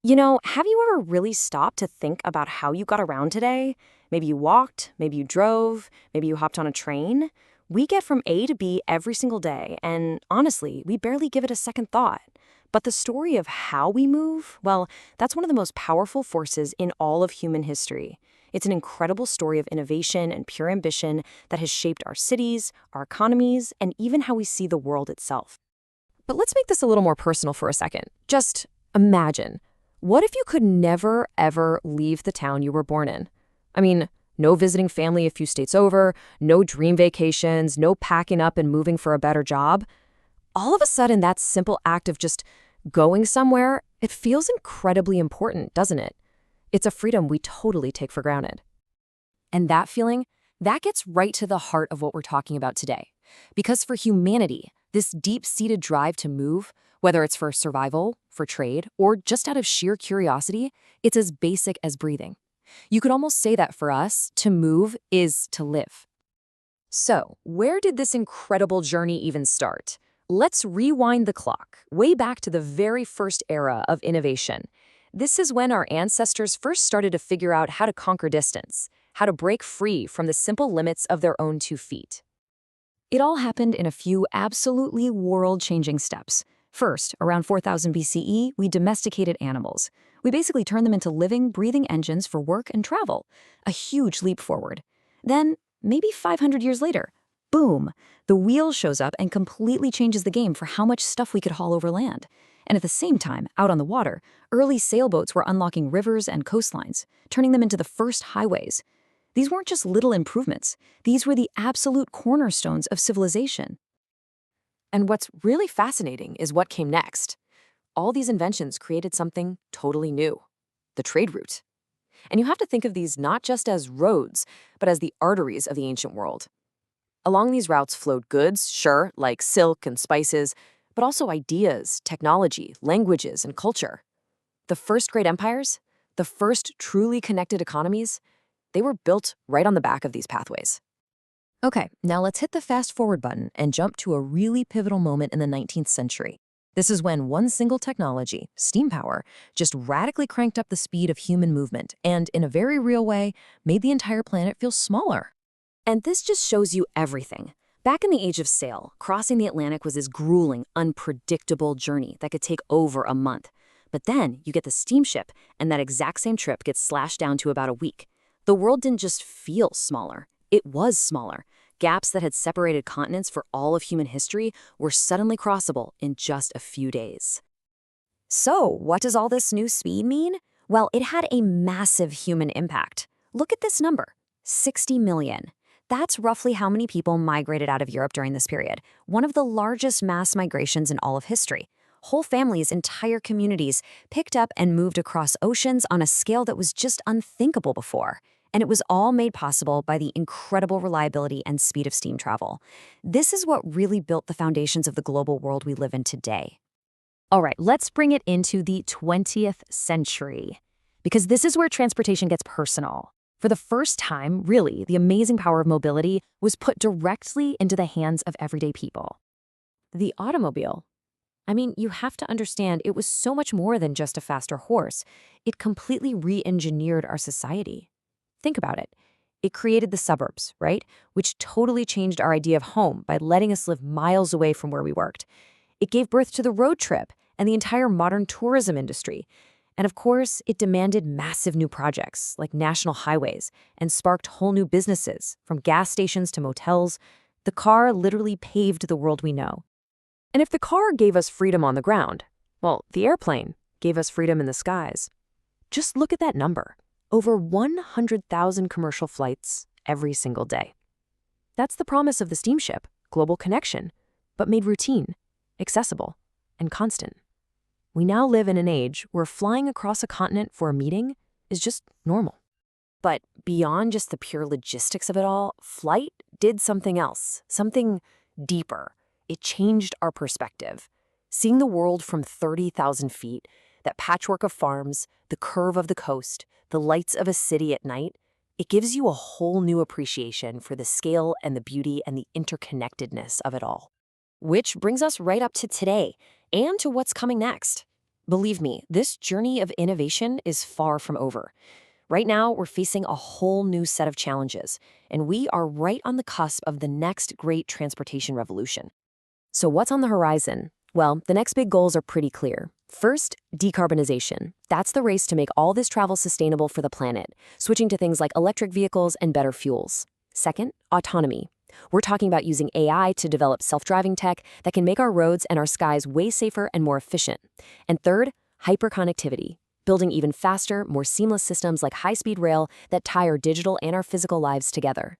Have you ever really stopped to think about how you got around today? Maybe you walked, maybe you drove, maybe you hopped on a train. We get from A to B every single day, and honestly, we barely give it a second thought. But the story of how we move, well, that's one of the most powerful forces in all of human history. It's an incredible story of innovation and pure ambition that has shaped our cities, our economies, and even how we see the world itself. But let's make this a little more personal for a second. Just imagine. What if you could never, ever leave the town you were born in? I mean, no visiting family a few states over, no dream vacations, no packing up and moving for a better job. All of a sudden, that simple act of just going somewhere, it feels incredibly important, doesn't it? It's a freedom we totally take for granted. And that feeling, that gets right to the heart of what we're talking about today. Because for humanity, this deep-seated drive to move, whether it's for survival, for trade, or just out of sheer curiosity, it's as basic as breathing. You could almost say that for us, to move is to live. So, where did this incredible journey even start? Let's rewind the clock, way back to the very first era of innovation. This is when our ancestors first started to figure out how to conquer distance, how to break free from the simple limits of their own 2 feet. It all happened in a few absolutely world-changing steps. First, around 4000 BCE, we domesticated animals. We basically turned them into living, breathing engines for work and travel. A huge leap forward. Then, maybe 500 years later, boom, the wheel shows up and completely changes the game for how much stuff we could haul over land. And at the same time, out on the water, early sailboats were unlocking rivers and coastlines, turning them into the first highways. These weren't just little improvements. These were the absolute cornerstones of civilization. And what's really fascinating is what came next. All these inventions created something totally new, the trade route. And you have to think of these not just as roads, but as the arteries of the ancient world. Along these routes flowed goods, sure, like silk and spices, but also ideas, technology, languages, and culture. The first great empires, the first truly connected economies, they were built right on the back of these pathways. Okay, now let's hit the fast forward button and jump to a really pivotal moment in the 19th century. This is when one single technology, steam power, just radically cranked up the speed of human movement and, in a very real way, made the entire planet feel smaller. And this just shows you everything. Back in the age of sail, crossing the Atlantic was this grueling, unpredictable journey that could take over a month. But then you get the steamship, and that exact same trip gets slashed down to about a week. The world didn't just feel smaller, it was smaller. Gaps that had separated continents for all of human history were suddenly crossable in just a few days. So, what does all this new speed mean? Well, it had a massive human impact. Look at this number, 60 million. That's roughly how many people migrated out of Europe during this period, one of the largest mass migrations in all of history. Whole families, entire communities, picked up and moved across oceans on a scale that was just unthinkable before. And it was all made possible by the incredible reliability and speed of steam travel. This is what really built the foundations of the global world we live in today. All right, let's bring it into the 20th century, because this is where transportation gets personal. For the first time, really, the amazing power of mobility was put directly into the hands of everyday people. The automobile. I mean, you have to understand it was so much more than just a faster horse. It completely re-engineered our society. Think about it. It created the suburbs, right? Which totally changed our idea of home by letting us live miles away from where we worked. It gave birth to the road trip and the entire modern tourism industry. And of course, it demanded massive new projects like national highways and sparked whole new businesses, from gas stations to motels. The car literally paved the world we know. And if the car gave us freedom on the ground, well, the airplane gave us freedom in the skies. Just look at that number. Over 100,000 commercial flights every single day. That's the promise of the steamship, global connection, but made routine, accessible, and constant. We now live in an age where flying across a continent for a meeting is just normal. But beyond just the pure logistics of it all, flight did something else, something deeper. It changed our perspective. Seeing the world from 30,000 feet, that patchwork of farms, the curve of the coast, the lights of a city at night, it gives you a whole new appreciation for the scale and the beauty and the interconnectedness of it all. Which brings us right up to today and to what's coming next. Believe me, this journey of innovation is far from over. Right now, we're facing a whole new set of challenges, and we are right on the cusp of the next great transportation revolution. So, what's on the horizon? Well, the next big goals are pretty clear. First, decarbonization. That's the race to make all this travel sustainable for the planet, switching to things like electric vehicles and better fuels. Second, autonomy. We're talking about using AI to develop self-driving tech that can make our roads and our skies way safer and more efficient. And third, hyperconnectivity. Building even faster, more seamless systems like high-speed rail that tie our digital and our physical lives together.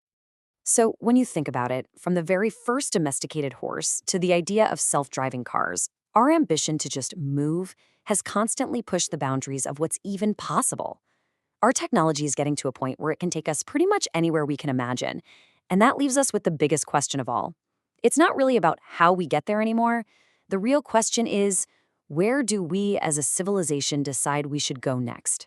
So, when you think about it, from the very first domesticated horse to the idea of self-driving cars, our ambition to just move has constantly pushed the boundaries of what's even possible. Our technology is getting to a point where it can take us pretty much anywhere we can imagine, and that leaves us with the biggest question of all. It's not really about how we get there anymore. The real question is, where do we as a civilization decide we should go next?